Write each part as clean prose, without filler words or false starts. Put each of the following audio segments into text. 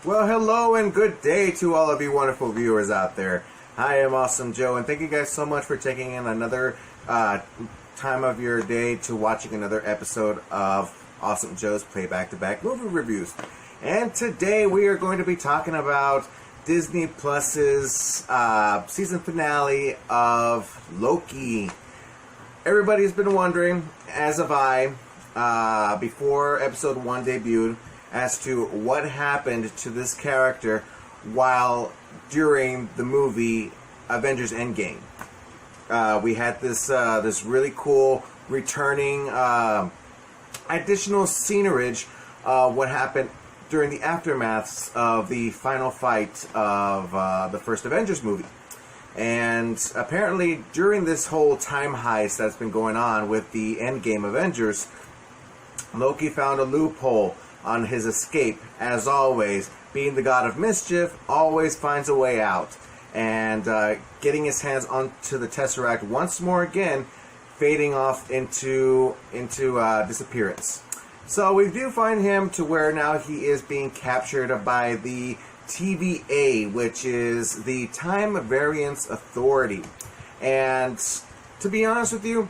Well, hello and good day to all of you wonderful viewers out there. I am Awesome Joe, and thank you guys so much for taking in another time of your day to watching another episode of Awesome Joe's Play Back-to-Back Movie Reviews. And today we are going to be talking about Disney Plus's season finale of Loki. Everybody's been wondering, as have I, before episode 1 debuted, as to what happened to this character while during the movie Avengers Endgame. We had this really cool returning additional scenerage what happened during the aftermaths of the final fight of the first Avengers movie. And apparently during this whole time heist that's been going on with the Endgame Avengers, Loki found a loophole on his escape. As always, being the god of mischief, always finds a way out. And getting his hands onto the Tesseract once more again, fading off into disappearance. So we do find him to where now he is being captured by the TVA, which is the Time Variance Authority. And to be honest with you,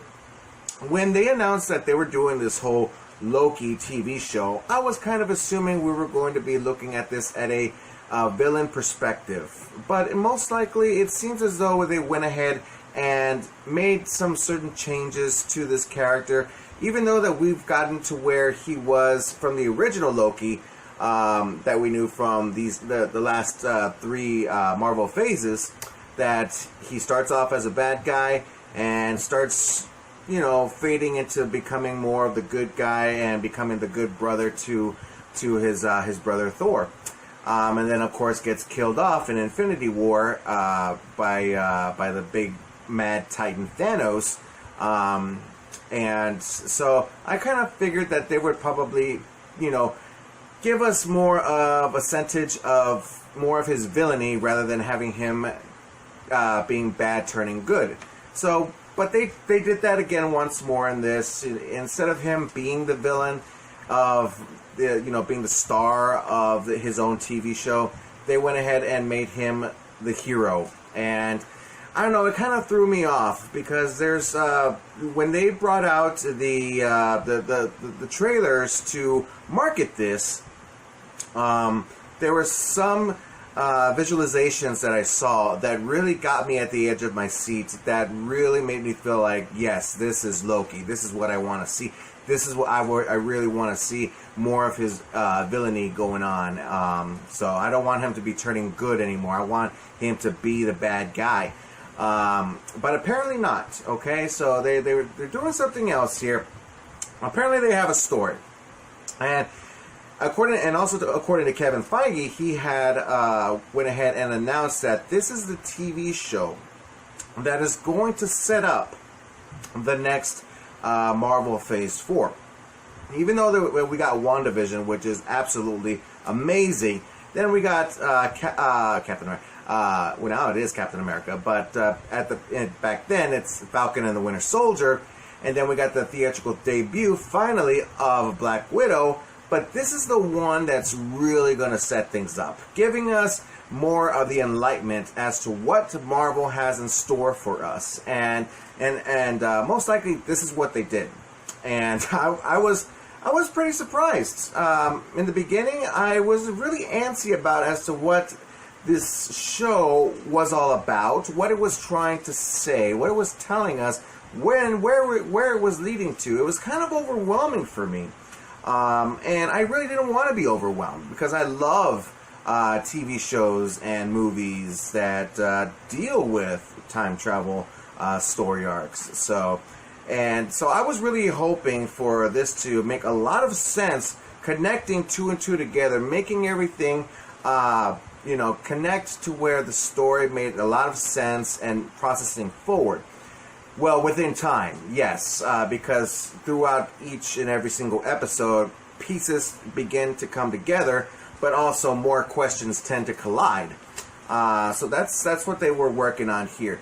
when they announced that they were doing this whole Loki TV show, I was kind of assuming we were going to be looking at this at a villain perspective. But most likely, it seems as though they went ahead and made some certain changes to this character, even though that we've gotten to where he was from the original Loki that we knew from the last three Marvel phases, that he starts off as a bad guy and starts, you know, fading into becoming more of the good guy and becoming the good brother to his brother Thor, and then of course gets killed off in Infinity War by the big mad Titan Thanos, and so I kind of figured that they would probably, you know, give us more of a percentage of more of his villainy rather than having him being bad turning good. So. But they did that again once more in this. Instead of him being the villain of being the star of his own TV show, they went ahead and made him the hero. And I don't know, it kind of threw me off because there's when they brought out the trailers to market this, there were some visualizations that I saw that really got me at the edge of my seat, that really made me feel like, yes, this is Loki. This is what I want to see. This is what I really want to see, more of his villainy going on. So I don't want him to be turning good anymore. I want him to be the bad guy. But apparently not. Okay, so they're doing something else here. Apparently they have a story. And according to Kevin Feige, he had went ahead and announced that this is the TV show that is going to set up the next Marvel Phase 4. Even though we got WandaVision, which is absolutely amazing, then we got Captain America. Well, now it is Captain America, but back then it's Falcon and the Winter Soldier, and then we got the theatrical debut finally of Black Widow. But this is the one that's really going to set things up, giving us more of the enlightenment as to what Marvel has in store for us. And most likely, this is what they did. and I was pretty surprised. In the beginning, I was really antsy about as to what this show was all about, what it was trying to say, what it was telling us, where it was leading to. It was kind of overwhelming for me, and I really didn't want to be overwhelmed because I love TV shows and movies that deal with time travel story arcs. So I was really hoping for this to make a lot of sense, connecting two and two together, making everything connect to where the story made a lot of sense and processing forward. Well, within time, yes, because throughout each and every single episode, pieces begin to come together, but also more questions tend to collide. So that's what they were working on here.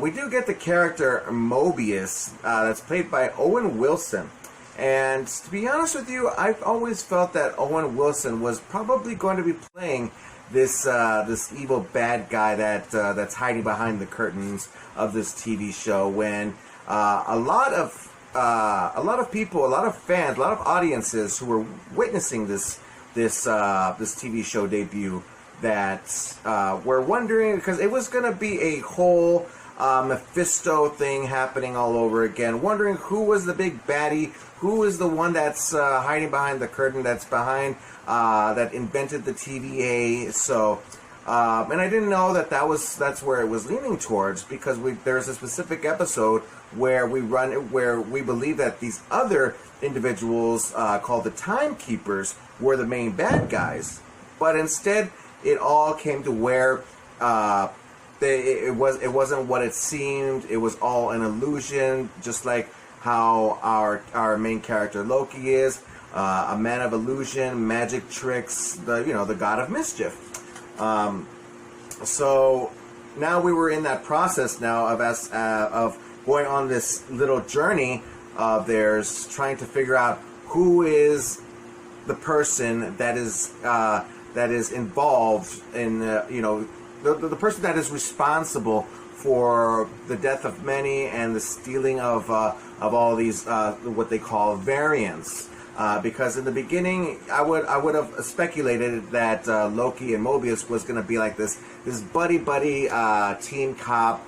We do get the character Mobius, that's played by Owen Wilson. And to be honest with you, I've always felt that Owen Wilson was probably going to be playing this evil bad guy that's hiding behind the curtains of this TV show. When a lot of people, a lot of fans, a lot of audiences who were witnessing this TV show debut that were wondering, because it was going to be a whole Mephisto thing happening all over again, wondering who was the big baddie, who is the one that's hiding behind the curtain, that's behind, that invented the TVA. So, and I didn't know that's where it was leaning towards, because there's a specific episode where we believe that these other individuals called the Timekeepers were the main bad guys, but instead it all came to where it wasn't what it seemed. It was all an illusion, just like how our main character Loki is, a man of illusion, magic tricks, the god of mischief. So now we were in that process now of going on this little journey of theirs, trying to figure out who is the person that is involved in the person that is responsible for the death of many and the stealing of all these what they call variants. Because in the beginning, I would have speculated that Loki and Mobius was going to be like this buddy teen cop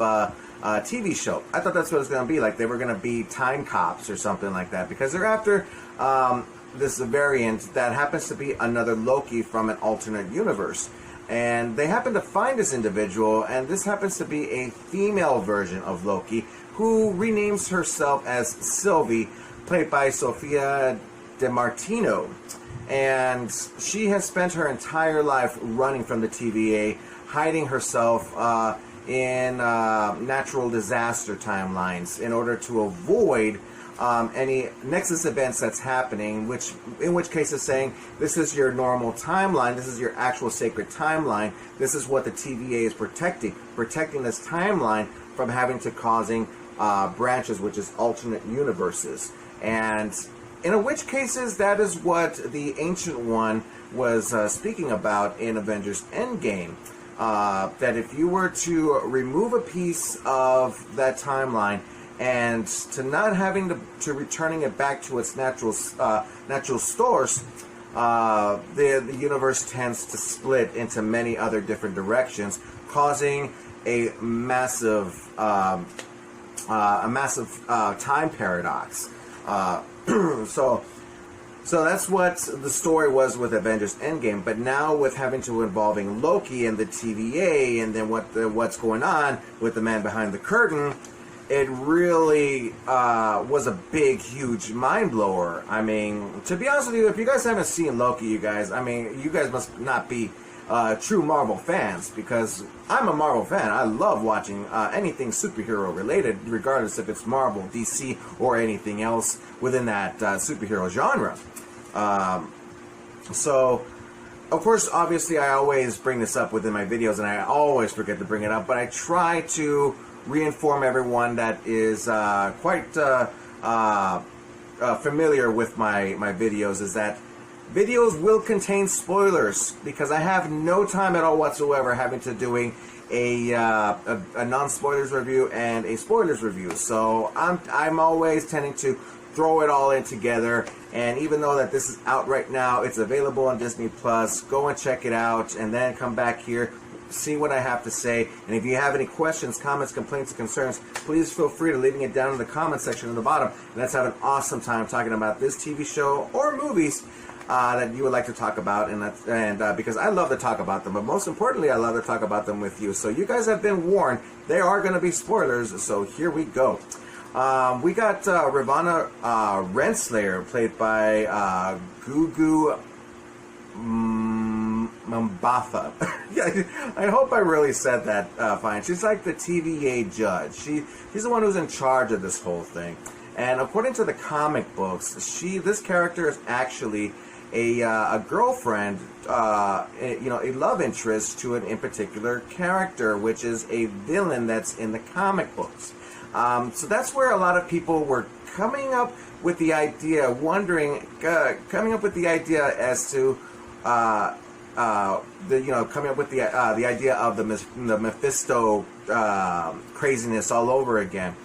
TV show. I thought that's what it was going to be like. They were going to be time cops or something like that, because they're after this variant that happens to be another Loki from an alternate universe. And they happen to find this individual, and this happens to be a female version of Loki, who renames herself as Sylvie, played by Sophia DiMartino. And she has spent her entire life running from the TVA, hiding herself in natural disaster timelines in order to avoid any Nexus events that's happening, in which case it's saying, this is your normal timeline, this is your actual sacred timeline, this is what the TVA is protecting this timeline from having to causing branches, which is alternate universes. And in which cases, that is what the Ancient One was speaking about in Avengers Endgame. That if you were to remove a piece of that timeline and to not having to returning it back to its natural source, the universe tends to split into many other different directions, causing a massive time paradox. So that's what the story was with Avengers Endgame. But now with having to involving Loki and the TVA, and then what's going on with the man behind the curtain, it really was a big, huge mind blower. I mean, to be honest with you, if you guys haven't seen Loki, you guys must not be true Marvel fans, because I'm a Marvel fan. I love watching anything superhero related, regardless if it's Marvel, DC, or anything else within that superhero genre. So, of course, obviously, I always bring this up within my videos, and I always forget to bring it up, but I try to reinform everyone that is quite familiar with my videos, is that videos will contain spoilers, because I have no time at all whatsoever having to doing a non-spoilers review and a spoilers review. So I'm always tending to throw it all in together. And even though that this is out right now, it's available on Disney Plus. Go and check it out, and then come back here, see what I have to say. And if you have any questions, comments, complaints, concerns, please feel free to leaving it down in the comment section at the bottom. And let's have an awesome time talking about this TV show or movies that you would like to talk about, and because I love to talk about them, but most importantly, I love to talk about them with you. So you guys have been warned. There are going to be spoilers, so here we go. We got Ravonna Renslayer, played by Gugu Mbatha. Yeah, I hope I really said that fine. She's like the TVA judge. She's the one who's in charge of this whole thing. And according to the comic books, this character is actually a girlfriend, a love interest to an in particular character, which is a villain that's in the comic books. So that's where a lot of people were coming up with the idea, coming up with the idea as to, coming up with the idea of the Mephisto craziness all over again.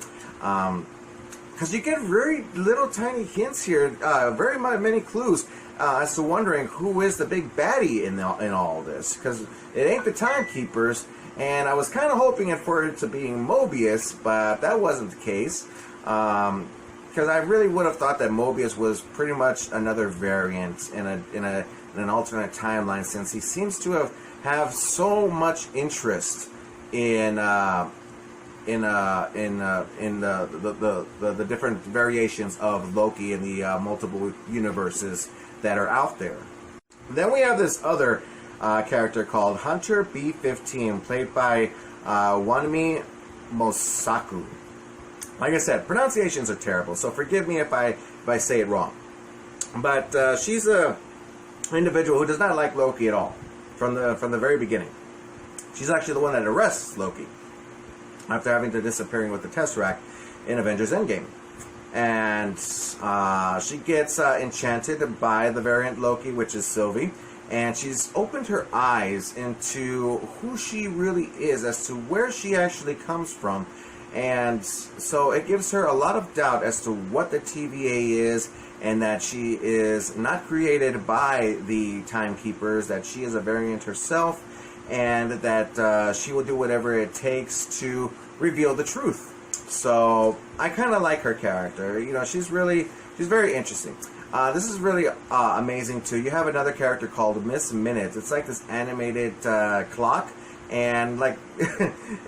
Because you get very little tiny hints here, very many clues as to wondering who is the big baddie in all this. Because it ain't the Timekeepers, and I was kind of hoping for it to be Mobius, but that wasn't the case. Because I really would have thought that Mobius was pretty much another variant in an alternate timeline, since he seems to have so much interest in the different variations of Loki in the multiple universes that are out there. Then we have this other character called Hunter B-15, played by Wanmi Mosaku. Like I said, pronunciations are terrible, so forgive me if I say it wrong. But she's an individual who does not like Loki at all from the very beginning. She's actually the one that arrests Loki after having to disappearing with the Tesseract in Avengers Endgame. And she gets enchanted by the variant Loki, which is Sylvie, and she's opened her eyes into who she really is, as to where she actually comes from. And so it gives her a lot of doubt as to what the TVA is, and that she is not created by the Timekeepers, that she is a variant herself, and that she will do whatever it takes to reveal the truth. So I kind of like her character. She's very interesting. This is really amazing too. You have another character called Miss Minutes. It's like this animated clock, and like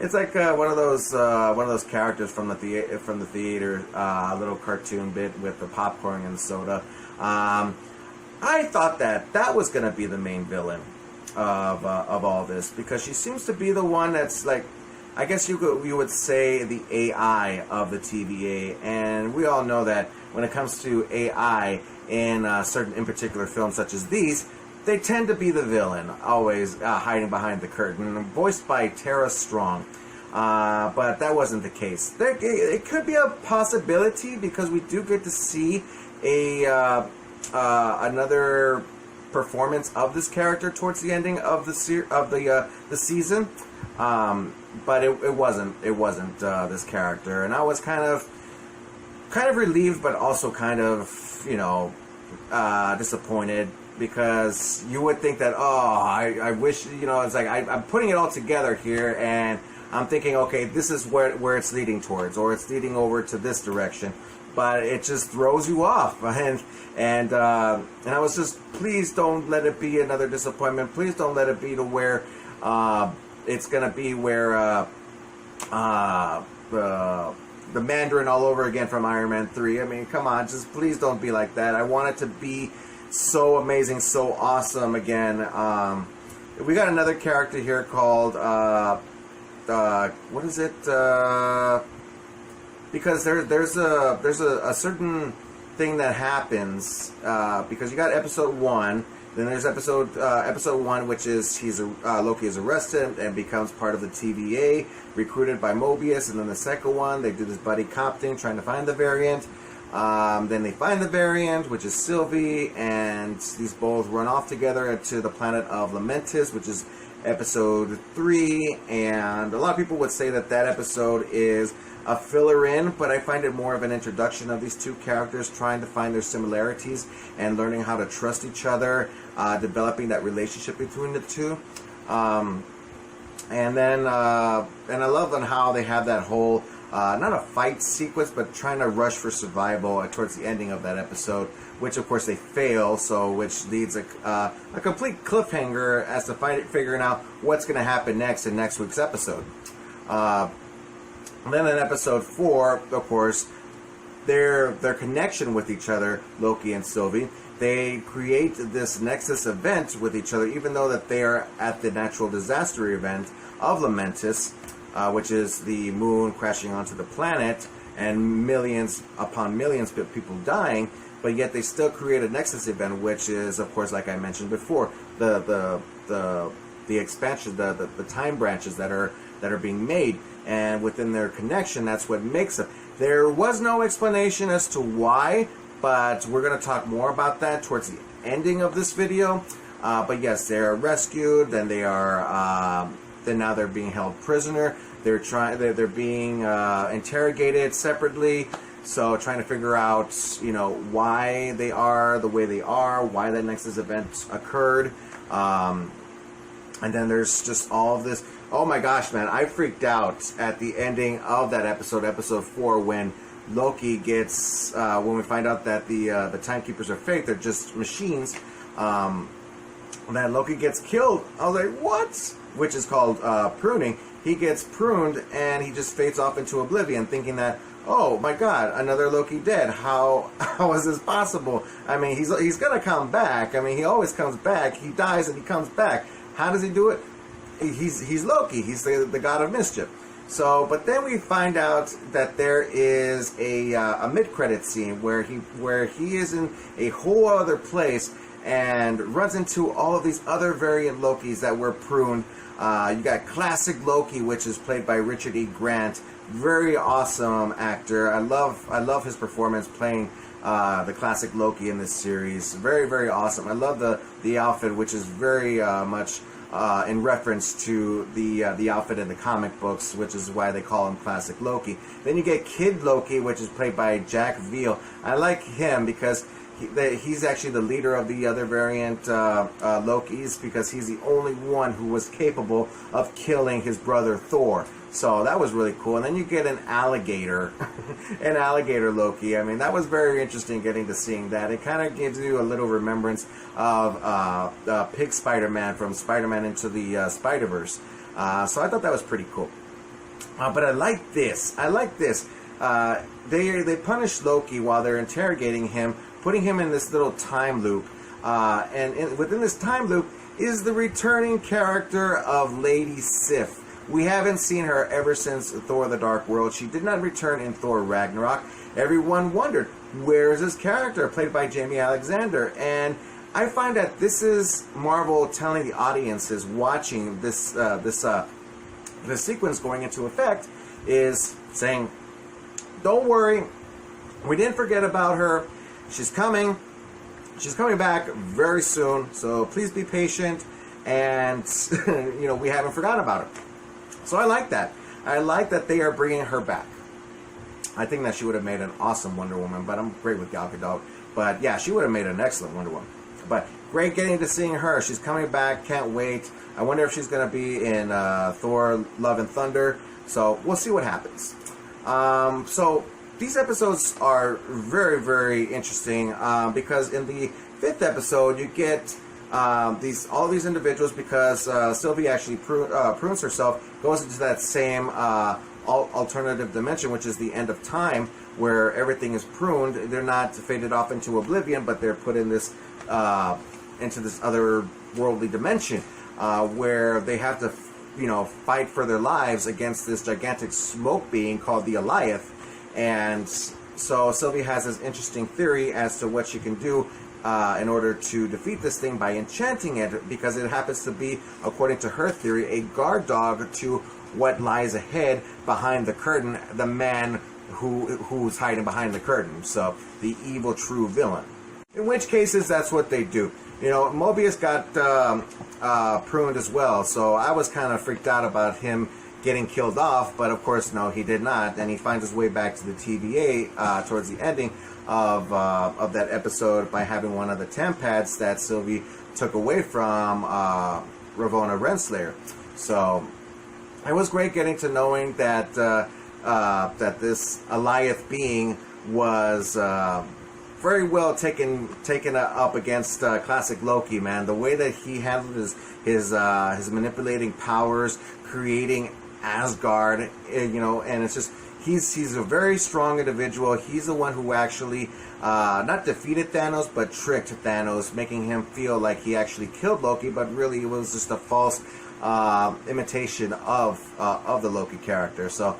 it's like one of those characters from the theater, a little cartoon bit with the popcorn and the soda. I thought that was going to be the main villain of all this, because she seems to be the one that's like, I guess you would say, the AI of the TVA, and we all know that when it comes to AI in in particular films such as these, they tend to be the villain, always hiding behind the curtain, voiced by Tara Strong. But that wasn't the case. It could be a possibility, because we do get to see another performance of this character towards the ending of the season. But it wasn't this character, and I was kind of relieved, but also kind of disappointed, because you would think that, I wish, it's like I'm putting it all together here, and I'm thinking, okay, this is where it's leading towards, or it's leading over to this direction, but it just throws you off, and I was just, please don't let it be another disappointment. Please don't let it be to where it's gonna be where the Mandarin all over again from Iron Man 3. I mean, come on, just please don't be like that. I want it to be so amazing, so awesome again. We got another character here called what is it? Because there's a certain thing that happens, because you got episode 1. Then there's episode 1, which is Loki is arrested and becomes part of the TVA, recruited by Mobius. And then the second one, they do this buddy cop thing, trying to find the variant. Then they find the variant, which is Sylvie, and these both run off together to the planet of Lamentis, which is episode 3. And a lot of people would say that episode is a filler in, but I find it more of an introduction of these two characters, trying to find their similarities and learning how to trust each other, developing that relationship between the two. And I love on how they have that whole, not a fight sequence, but trying to rush for survival towards the ending of that episode, which of course they fail, so which leads a complete cliffhanger as to figuring out what's going to happen next in next week's episode. And then in episode 4, of course, their connection with each other, Loki and Sylvie, they create this Nexus event with each other, even though that they are at the natural disaster event of Lamentis, which is the moon crashing onto the planet and millions upon millions of people dying, but yet they still create a Nexus event, which is, of course, like I mentioned before, the expansion, the time branches that are being made, and within their connection, that's what makes it. There was no explanation as to why, but we're going to talk more about that towards the ending of this video. But yes, they're rescued, and they are. Then now they're being held prisoner. They're being interrogated separately. So trying to figure out, why they are the way they are, why that Nexus event occurred. And then there's just all of this. Oh my gosh, man, I freaked out at the ending of that episode 4, when Loki gets, when we find out that the timekeepers are fake, they're just machines, that Loki gets killed. I was like, what? Which is called pruning. He gets pruned and he just fades off into oblivion, thinking that, oh my god, another Loki dead. How is this possible? I mean, he's gonna come back. I mean, he always comes back. He dies and he comes back. How does he do it? He's Loki. He's the god of mischief. So, but then we find out that there is a mid-credit scene where he is in a whole other place and runs into all of these other variant Lokis that were pruned. You got classic Loki, which is played by Richard E. Grant. Very awesome actor. I love his performance playing the classic Loki in this series. Very, very awesome. I love the outfit, which is very much in reference to the outfit in the comic books, which is why they call him classic Loki. Then you get Kid Loki, which is played by Jack Veal. I like him because he's actually the leader of the other variant Lokis, because he's the only one who was capable of killing his brother Thor. So that was really cool. And then you get an alligator, an alligator Loki. I mean, that was very interesting getting to seeing that. It kind of gives you a little remembrance of Pig Spider-Man from Spider-Man Into the Spider-Verse. So I thought that was pretty cool. But I like this. They punish Loki while they're interrogating him, putting him in this little time loop. And within this time loop is the returning character of Lady Sif. We haven't seen her ever since Thor the Dark World. She did not return in Thor Ragnarok. Everyone wondered, where is this character played by Jamie Alexander? And I find that this is Marvel telling the audiences watching this sequence going into effect, is saying, don't worry, we didn't forget about her. She's coming back very soon, so please be patient, and we haven't forgotten about her. So I like that. I like that they are bringing her back. I think that she would have made an awesome Wonder Woman, but I'm great with Gal Gadot. But yeah, she would have made an excellent Wonder Woman. But great getting to seeing her. She's coming back. Can't wait. I wonder if she's going to be in Thor Love and Thunder. So we'll see what happens. So these episodes are very, very interesting because in the 5th episode you get all these individuals, because Sylvie actually prunes herself, goes into that same alternative dimension, which is the end of time, where everything is pruned. They're not faded off into oblivion, but they're put in this into this other worldly dimension where they have to fight for their lives against this gigantic smoke being called the Alioth. And so Sylvie has this interesting theory as to what she can do in order to defeat this thing by enchanting it, because it happens to be, according to her theory, a guard dog to what lies ahead behind the curtain, the man who's hiding behind the curtain, so the evil true villain. In which cases, that's what they do. Mobius got pruned as well, so I was kind of freaked out about him getting killed off, but of course, no, he did not, and he finds his way back to the TVA towards the ending of that episode by having one of the temp pads that Sylvie took away from Ravonna Renslayer. So it was great getting to knowing that that this Alioth being was very well taken up against classic Loki, man. The way that he handled his manipulating powers, creating Asgard, you know, and it's just he's a very strong individual. He's the one who actually not defeated Thanos, but tricked Thanos, making him feel like he actually killed Loki, but really it was just a false imitation of the Loki character. So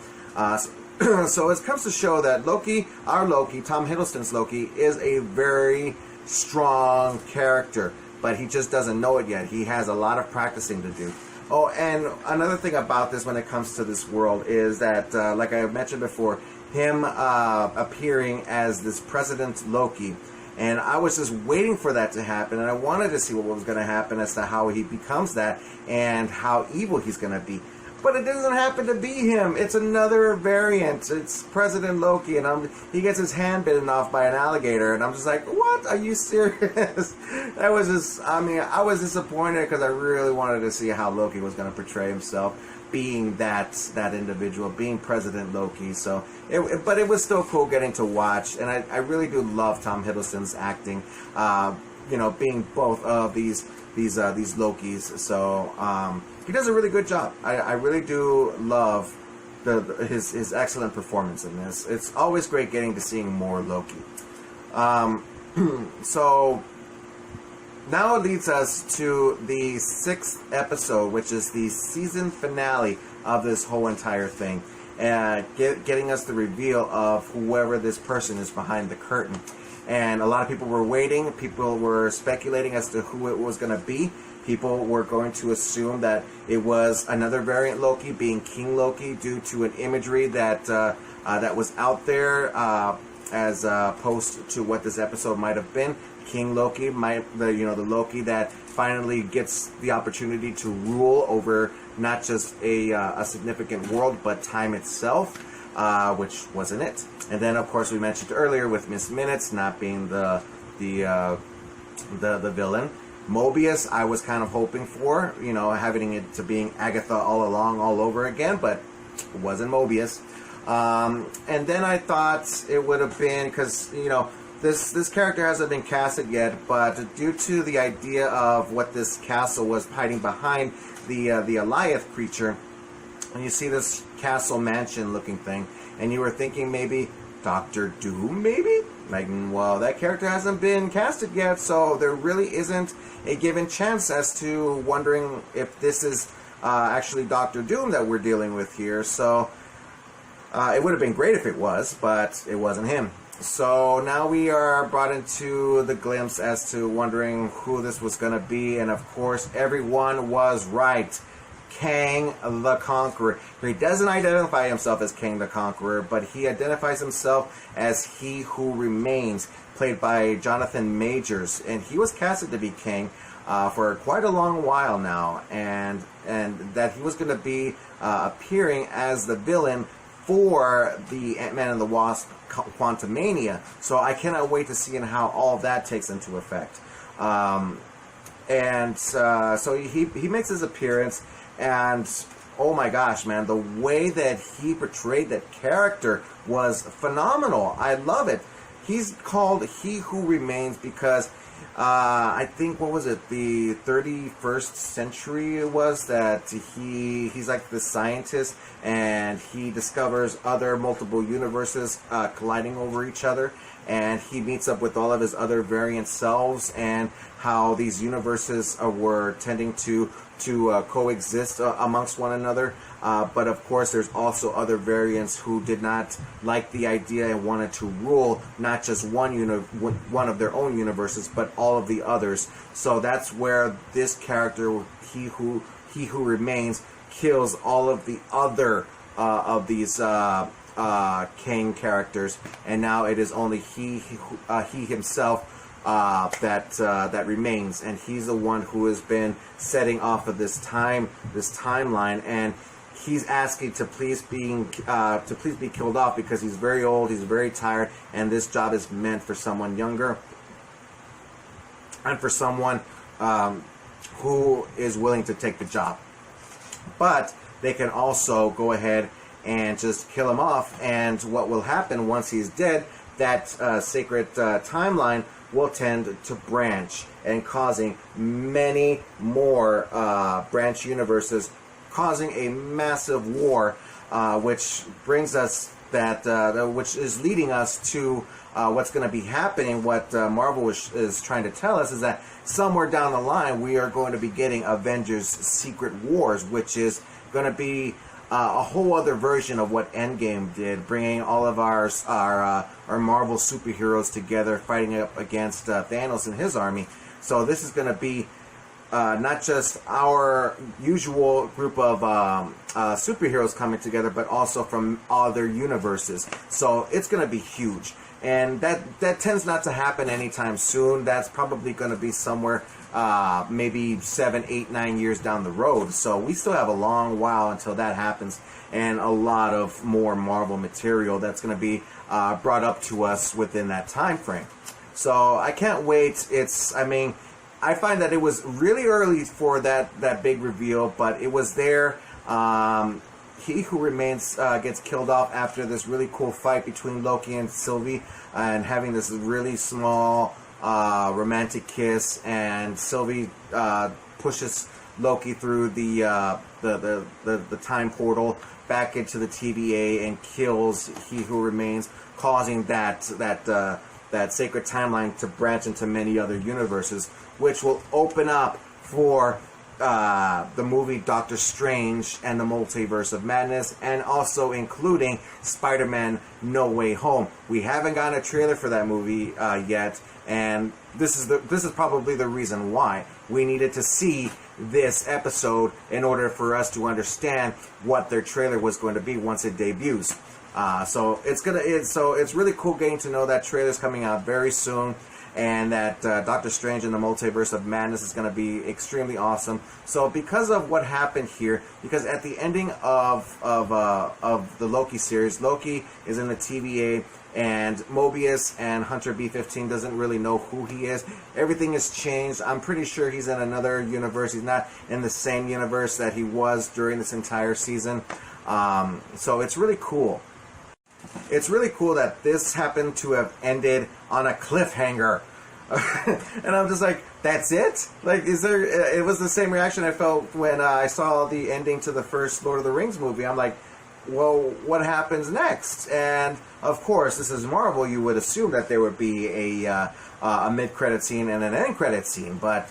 so it comes to show that Loki, our Loki, Tom Hiddleston's Loki, is a very strong character, but he just doesn't know it yet. He has a lot of practicing to do. Oh, and another thing about this when it comes to this world is that, like I mentioned before, him appearing as this President Loki, and I was just waiting for that to happen, and I wanted to see what was going to happen as to how he becomes that and how evil he's going to be. But it doesn't happen to be him. It's another variant. It's President Loki, and he gets his hand bitten off by an alligator, and I'm just like, what? Are you serious? That was just, I mean, I was disappointed because I really wanted to see how Loki was going to portray himself, being that individual, being President Loki. So, but it was still cool getting to watch, and I really do love Tom Hiddleston's acting. You know, being both of these Lokis. So he does a really good job. I really do love his excellent performance in this. It's always great getting to seeing more Loki. So now it leads us to the 6th episode, which is the season finale of this whole entire thing, and getting us the reveal of whoever this person is behind the curtain. And a lot of people were waiting. People were speculating as to who it was going to be. People were going to assume that it was another variant Loki, being King Loki, due to an imagery that that was out there as opposed to what this episode might have been. King Loki, the Loki that finally gets the opportunity to rule over not just a significant world, but time itself, which wasn't it. And then, of course, we mentioned earlier with Miss Minutes not being the villain. Mobius, I was kind of hoping for, you know, having it to being Agatha all along, all over again, but it wasn't Mobius. And then I thought it would have been, because, you know, this character hasn't been casted yet, but due to the idea of what this castle was hiding behind the Alioth creature, and you see this castle mansion looking thing, and you were thinking maybe Doctor Doom, maybe? Like, well, that character hasn't been casted yet, so there really isn't a given chance as to wondering if this is actually Doctor Doom that we're dealing with here. So it would have been great if it was, but it wasn't him. So now we are brought into the glimpse as to wondering who this was going to be, and of course everyone was right. Kang the Conqueror. He doesn't identify himself as Kang the Conqueror, but he identifies himself as He Who Remains, played by Jonathan Majors, and he was casted to be Kang for quite a long while now, and that he was going to be appearing as the villain for the Ant-Man and the Wasp Quantumania. So I cannot wait to see how all of that takes into effect. So he makes his appearance. And oh my gosh, man, the way that he portrayed that character was phenomenal. I love it. He's called He Who Remains because I think, what was it, the 31st century it was, that he's like the scientist, and he discovers other multiple universes colliding over each other, and he meets up with all of his other variant selves, and how these universes were tending to coexist amongst one another. But of course, there's also other variants who did not like the idea and wanted to rule not just one of their own universes, but all of the others. So that's where this character, He Who Remains, kills all of the other of these Kang characters, and now it is only he himself that remains, and he's the one who has been setting off of this timeline, and he's asking to please be killed off because he's very old, he's very tired, and this job is meant for someone younger and for someone who is willing to take the job. But they can also go ahead and just kill him off, and what will happen once he's dead, that sacred timeline will tend to branch, and causing many more branch universes, causing a massive war, which brings us which is leading us to what's going to be happening. What Marvel is trying to tell us is that somewhere down the line we are going to be getting Avengers Secret Wars, which is going to be a whole other version of what Endgame did, bringing all of our Marvel superheroes together, fighting up against Thanos and his army. So this is going to be not just our usual group of superheroes coming together, but also from other universes. So it's going to be huge. And that tends not to happen anytime soon. That's probably going to be somewhere maybe 7, 8, 9 years down the road. So we still have a long while until that happens, and a lot of more Marvel material that's going to be brought up to us within that time frame. So I can't wait. I find that it was really early for that big reveal, but it was there. He Who Remains gets killed off after this really cool fight between Loki and Sylvie, and having this really small romantic kiss, and Sylvie pushes Loki through the time portal back into the TVA and kills He Who Remains, causing that sacred timeline to branch into many other universes, which will open up for the movie Doctor Strange and the Multiverse of Madness, and also including Spider-Man No Way Home. We haven't gotten a trailer for that movie yet, and this is probably the reason why we needed to see this episode in order for us to understand what their trailer was going to be once it debuts. So it's really cool getting to know that trailer's coming out very soon, and that Doctor Strange and the Multiverse of Madness is going to be extremely awesome. So because of what happened here, because at the ending of the Loki series, Loki is in the TVA, and Mobius and Hunter B-15 doesn't really know who he is. Everything has changed. I'm pretty sure he's in another universe. He's not in the same universe that he was during this entire season. So it's really cool. It's really cool that this happened to have ended on a cliffhanger. And I'm just like, that's it? Like, it was the same reaction I felt when I saw the ending to the first Lord of the Rings movie. I'm like, well, what happens next? And of course, this is Marvel. You would assume that there would be a mid-credit scene and an end-credit scene, but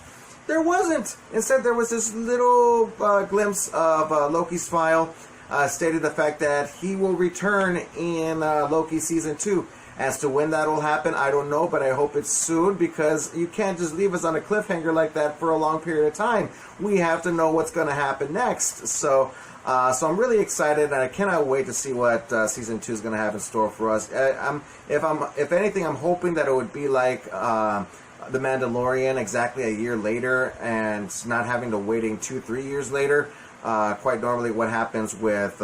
there wasn't. Instead, there was this little glimpse of Loki's file, stated the fact that he will return in Loki Season 2. As to when that will happen, I don't know, but I hope it's soon, because you can't just leave us on a cliffhanger like that for a long period of time. We have to know what's going to happen next. So I'm really excited, and I cannot wait to see what Season 2 is going to have in store for us. If anything, I'm hoping that it would be like The Mandalorian, exactly a year later, and not having to waiting 2-3 years later. Quite normally what happens with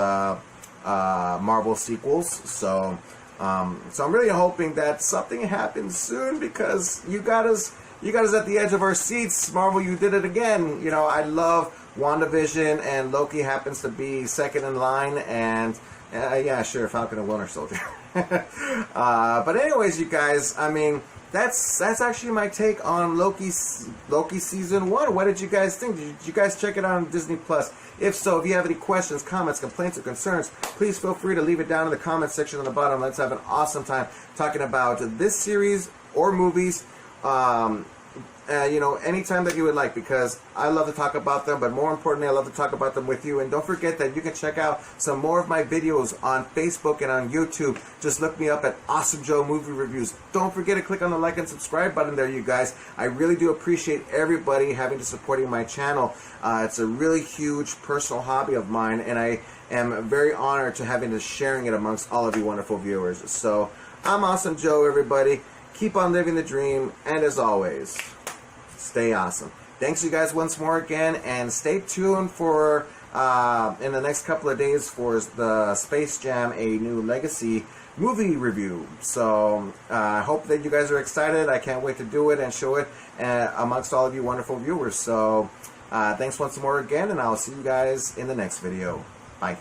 Marvel sequels. So I'm really hoping that something happens soon, because you got us at the edge of our seats. Marvel, you did it again. You know, I love WandaVision, and Loki happens to be second in line, and yeah, sure, Falcon and Winter Soldier. But anyways, you guys, I mean, that's actually my take on Loki Season 1. What did you guys think? Did you guys check it out on Disney+? If so, if you have any questions, comments, complaints, or concerns, please feel free to leave it down in the comment section on the bottom. Let's have an awesome time talking about this series or movies. You know, anytime that you would like, because I love to talk about them, but more importantly, I love to talk about them with you. And don't forget that you can check out some more of my videos on Facebook and on YouTube. Just look me up at Awesome Joe Movie Reviews. Don't forget to click on the like and subscribe button there, you guys. I really do appreciate everybody having to supporting my channel. It's a really huge personal hobby of mine, and I am very honored to having to sharing it amongst all of you wonderful viewers. So I'm Awesome Joe, everybody. Keep on living the dream, and as always, stay awesome. Thanks you guys once more again, and stay tuned for in the next couple of days for the Space Jam: A New Legacy movie review. So I hope that you guys are excited. I can't wait to do it and show it amongst all of you wonderful viewers. So thanks once more again, and I'll see you guys in the next video. Bye.